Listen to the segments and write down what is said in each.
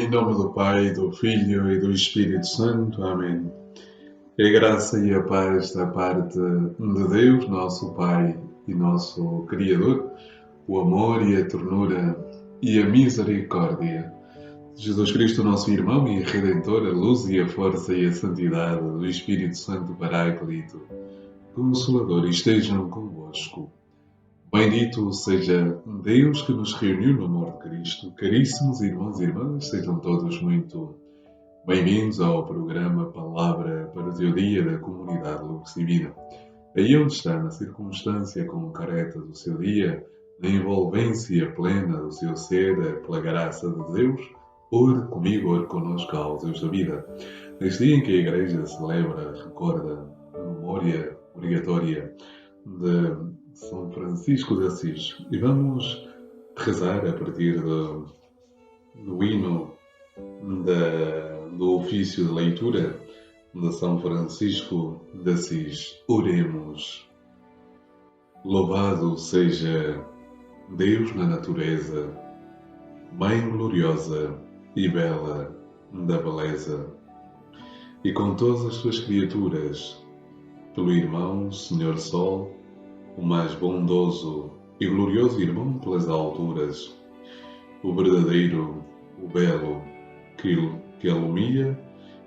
Em nome do Pai, do Filho e do Espírito Santo. Amém. A graça e a paz da parte de Deus, nosso Pai e nosso Criador, o amor e a ternura e a misericórdia de Jesus Cristo, nosso irmão e Redentor, a luz e a força e a santidade do Espírito Santo Paráclito, Consolador, estejam convosco. Bendito seja Deus que nos reuniu no amor de Cristo. Caríssimos irmãos e irmãs, sejam todos muito bem-vindos ao programa Palavra para o Teu Dia da Comunidade Lux Divina. Aí onde está, na circunstância concreta do seu dia, na envolvência plena do seu ser, pela graça de Deus, ore comigo, ore connosco aos Deus da vida. Neste dia em que a Igreja celebra, recorda a memória obrigatória de São Francisco de Assis. E vamos rezar a partir do hino do ofício de leitura de São Francisco de Assis. Oremos. Louvado seja Deus na natureza, Mãe gloriosa e bela da beleza, e com todas as suas criaturas, pelo irmão Senhor Sol, o mais bondoso e glorioso irmão pelas alturas, o verdadeiro, o belo, que alumia,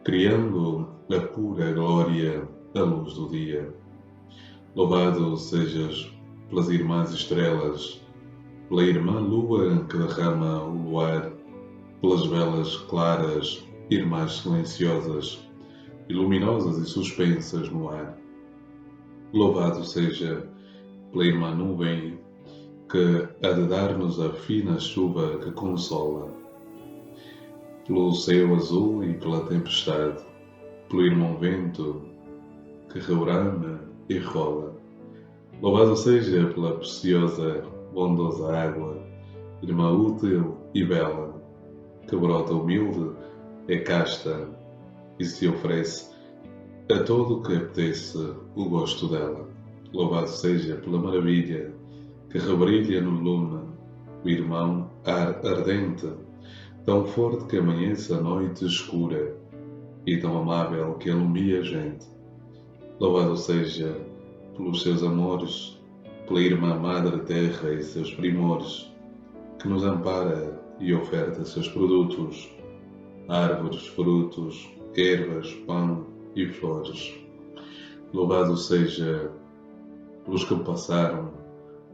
criando a pura glória da luz do dia. Louvado sejas pelas irmãs estrelas, pela irmã lua que derrama o luar, pelas velas claras, irmãs silenciosas, e luminosas e suspensas no ar. Louvado seja pela irmã nuvem, que há de dar-nos a fina chuva que consola, pelo céu azul e pela tempestade, pelo irmão vento, que reurama e rola. Louvado seja pela preciosa, bondosa água, irmã útil e bela, que brota humilde, é casta e se oferece a todo o que apetece o gosto dela. Louvado seja pela maravilha que rebrilha no lume, o irmão ar ardente, tão forte que amanhece a noite escura e tão amável que alumia a gente. Louvado seja pelos seus amores, pela irmã Madre Terra e seus primores, que nos ampara e oferta seus produtos, árvores, frutos, ervas, pão e flores. Louvado seja pelos que passaram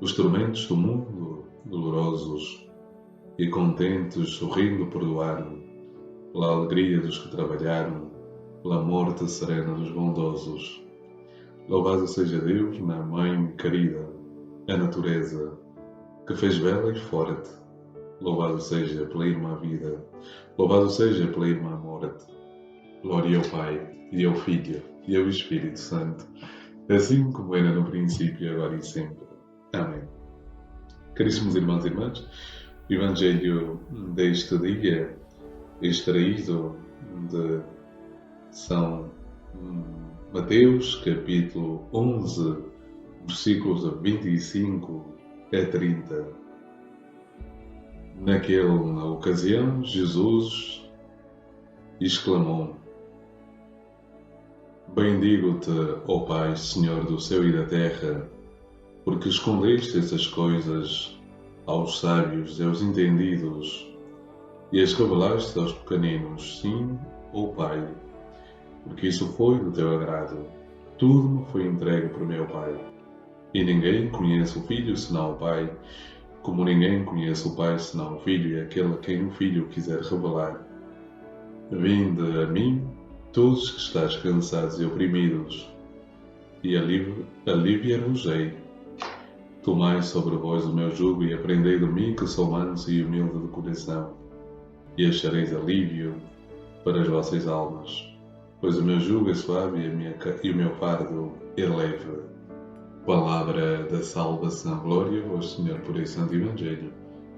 os tormentos do mundo dolorosos e contentes, sorrindo, perdoaram, pela alegria dos que trabalharam, pela morte serena dos bondosos. Louvado seja Deus na Mãe querida, a natureza, que fez bela e forte. Louvado seja pela irmã vida, louvado seja pela irmã morte. Glória ao Pai, e ao Filho, e ao Espírito Santo, assim como era no princípio, agora e sempre. Amém. Caríssimos irmãos e irmãs, o Evangelho deste dia, extraído de São Mateus, capítulo 11, versículos de 25 a 30. Naquela ocasião, Jesus exclamou: Bendigo-te, ó Pai, Senhor do céu e da terra, porque escondeste essas coisas aos sábios e aos entendidos e as revelaste aos pequeninos. Sim, ó Pai, porque isso foi do teu agrado. Tudo me foi entregue por meu Pai. E ninguém conhece o Filho senão o Pai, como ninguém conhece o Pai senão o Filho e aquele a quem o Filho quiser revelar. Vinde a mim, todos que estáis cansados e oprimidos, e aliviar-vos-ei. Tomai sobre vós o meu jugo e aprendei de mim, que sou manso e humilde de coração, e achareis alívio para as vossas almas, pois o meu jugo é suave e o meu fardo é leve. Palavra da salvação. Glória a vós, Senhor, por esse santo Evangelho.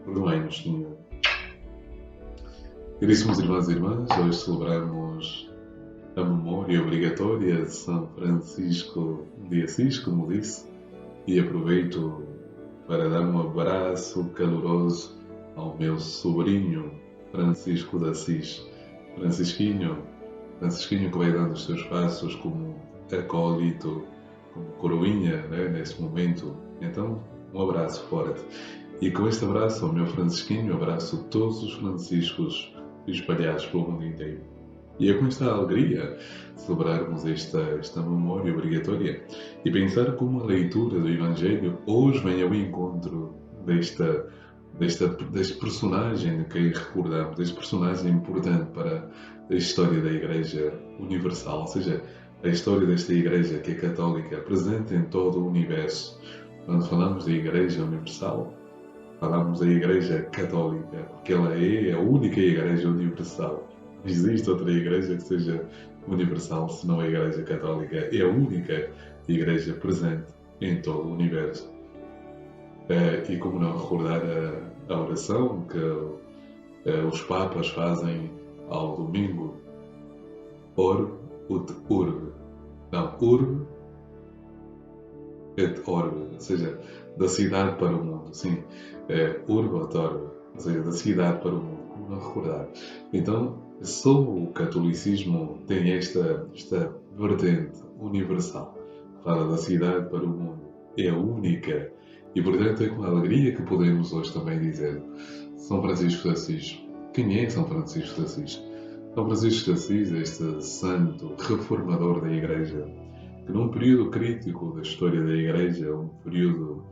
Perdoai-nos, Senhor. Caríssimos irmãos e irmãs, hoje celebramos a memória obrigatória de São Francisco de Assis, como disse, e aproveito para dar um abraço caloroso ao meu sobrinho Francisco de Assis. Francisquinho, Francisquinho que vai dando os seus passos como acólito, como coroinha, né, nesse momento. Então, um abraço forte. E com este abraço ao meu Francisquinho, abraço todos os Franciscos espalhados pelo mundo inteiro. E é com esta alegria celebrarmos esta memória obrigatória e pensar como a leitura do Evangelho hoje vem ao encontro deste personagem de quem recordamos, deste personagem importante para a história da Igreja Universal, ou seja, a história desta Igreja que é católica, presente em todo o universo. Quando falamos da Igreja Universal, falamos da Igreja Católica, porque ela é a única Igreja Universal. Não existe outra Igreja que seja universal se não a Igreja Católica. É a única Igreja presente em todo o universo. E como não recordar a oração que os Papas fazem ao domingo? Orbe ut urbe. Não, urbe et orbe, ou seja, da cidade para o mundo. Sim, urbe et orbe, ou seja, da cidade para o mundo. Como não recordar? Então, só o catolicismo tem esta vertente universal. Fala da cidade para o mundo. É a única. E, portanto, é com alegria que podemos hoje também dizer São Francisco de Assis. Quem é São Francisco de Assis? São Francisco de Assis é este santo reformador da Igreja, que num período crítico da história da Igreja, um período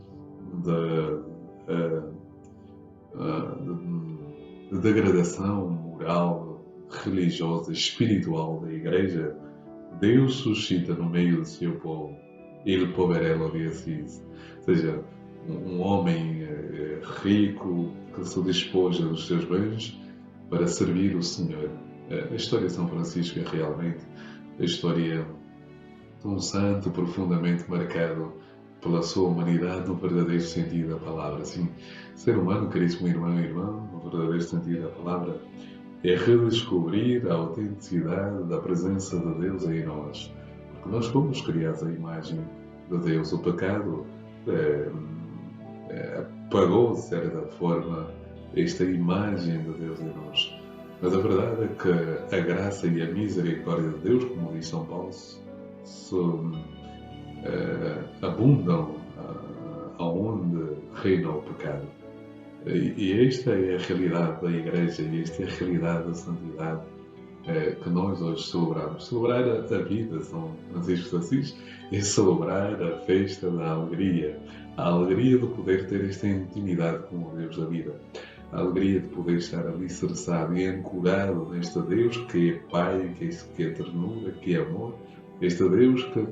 de degradação moral, religiosa, espiritual da Igreja, Deus suscita no meio do seu povo il poverello de Assis, ou seja, um homem rico que se despoja dos seus bens para servir o Senhor. A história de São Francisco é realmente a história de um santo profundamente marcado pela sua humanidade no verdadeiro sentido da palavra. Sim, ser humano, caríssimo irmão e irmã, no verdadeiro sentido da palavra, é redescobrir a autenticidade da presença de Deus em nós. Porque nós fomos criados à imagem de Deus. O pecado apagou, de certa forma, esta imagem de Deus em nós. Mas a verdade é que a graça e a misericórdia de Deus, como diz São Paulo, abundam aonde reina o pecado. E esta é a realidade da Igreja, e esta é a realidade da santidade que nós hoje celebramos. Celebrar a vida de São Francisco de Assis é celebrar a festa da alegria, a alegria de poder ter esta intimidade com o Deus da vida, a alegria de poder estar alicerçado e ancorado neste Deus que é Pai, que é ternura, que é amor, este Deus que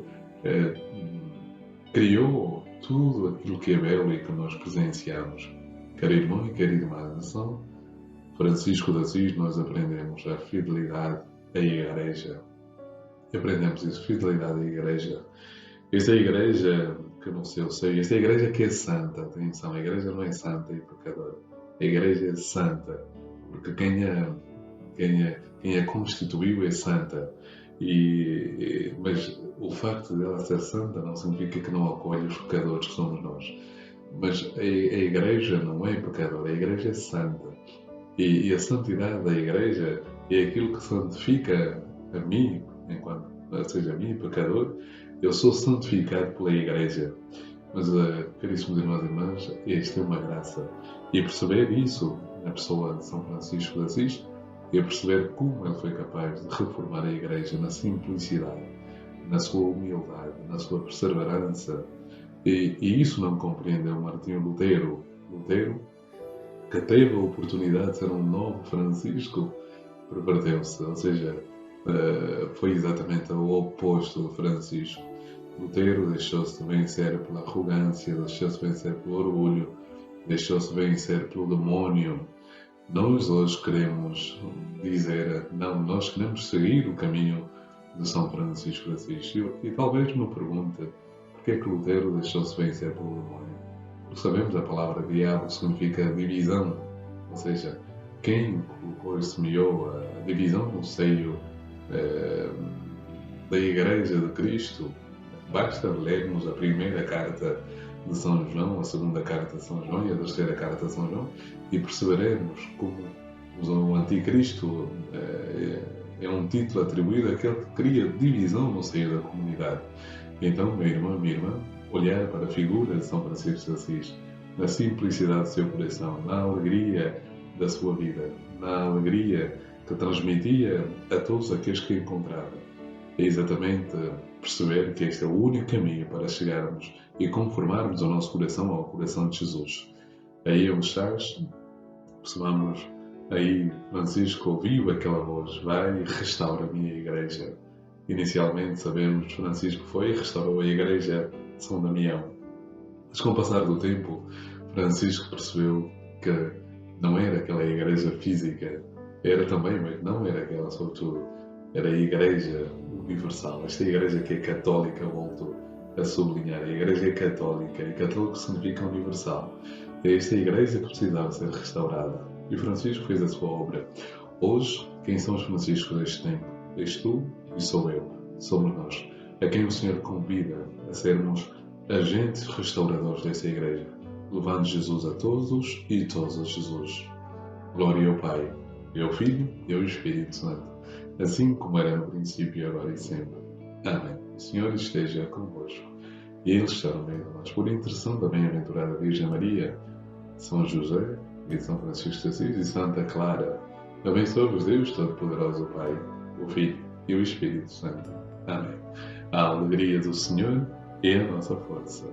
criou tudo aquilo que é belo e que nós presenciamos. Caro irmão e cara irmã, São Francisco de Assis, nós aprendemos a fidelidade à Igreja. Aprendemos isso, fidelidade à Igreja. Esta Igreja que no seu seio, esta Igreja que é santa, atenção, a Igreja não é santa e pecadora. A Igreja é santa, porque quem a constituiu é santa. Mas o facto de ela ser santa não significa que não acolhe os pecadores que somos nós. Mas a Igreja não é pecadora, a Igreja é santa. E a santidade da Igreja é aquilo que santifica a mim, seja a mim, pecador, eu sou santificado pela Igreja. Mas, caríssimos irmãos e irmãs, esta é uma graça. E perceber isso na pessoa de São Francisco de Assis, e perceber como ele foi capaz de reformar a Igreja na simplicidade, na sua humildade, na sua perseverança. E isso não compreende o Martinho Lutero. Lutero, que teve a oportunidade de ser um novo Francisco, perverteu-se, ou seja, foi exatamente o oposto de Francisco. Lutero deixou-se vencer pela arrogância, deixou-se vencer pelo orgulho, deixou-se vencer pelo demónio. Nós hoje queremos dizer, não, nós queremos seguir o caminho de São Francisco de Assis. E talvez me pergunte, porquê é que Lutero deixou-se vencer pelo demónio? Porque sabemos a palavra diabo significa divisão, ou seja, quem colocou e semeou a divisão no seio da Igreja de Cristo. Basta lermos a primeira carta de São João, a segunda carta de São João e a terceira carta de São João e perceberemos como O anticristo é um título atribuído àquele que cria divisão no seio da comunidade. Então, meu irmão, minha irmã, olhar para a figura de São Francisco de Assis, na simplicidade do seu coração, na alegria da sua vida, na alegria que transmitia a todos aqueles que encontrava. É exatamente perceber que este é o único caminho para chegarmos e conformarmos o nosso coração ao coração de Jesus. Aí onde estás, percebamos, aí Francisco ouviu aquela voz: vai e restaura a minha igreja. Inicialmente, sabemos, Francisco foi e restaurou a igreja de São Damião. Mas com o passar do tempo, Francisco percebeu que não era aquela igreja física, era também, mas não era aquela sobretudo, era a igreja universal. Esta igreja que é católica, volto a sublinhar, a igreja é católica, e católico significa universal. É esta igreja que precisava ser restaurada. E Francisco fez a sua obra. Hoje, quem são os Franciscos deste tempo? És tu e sou eu. Somos nós, a quem o Senhor convida a sermos agentes restauradores desta igreja, levando Jesus a todos e todos a Jesus. Glória ao Pai, e ao Filho e ao Espírito Santo, assim como era no princípio, agora e sempre. Amém. O Senhor esteja convosco, e Ele está no meio de nós. Por intercessão da bem-aventurada Virgem Maria, São José e São Francisco de Assis e Santa Clara, abençoe-vos Deus Todo-Poderoso, o Pai, o Filho e o Espírito Santo. Amém. A alegria do Senhor é a nossa força.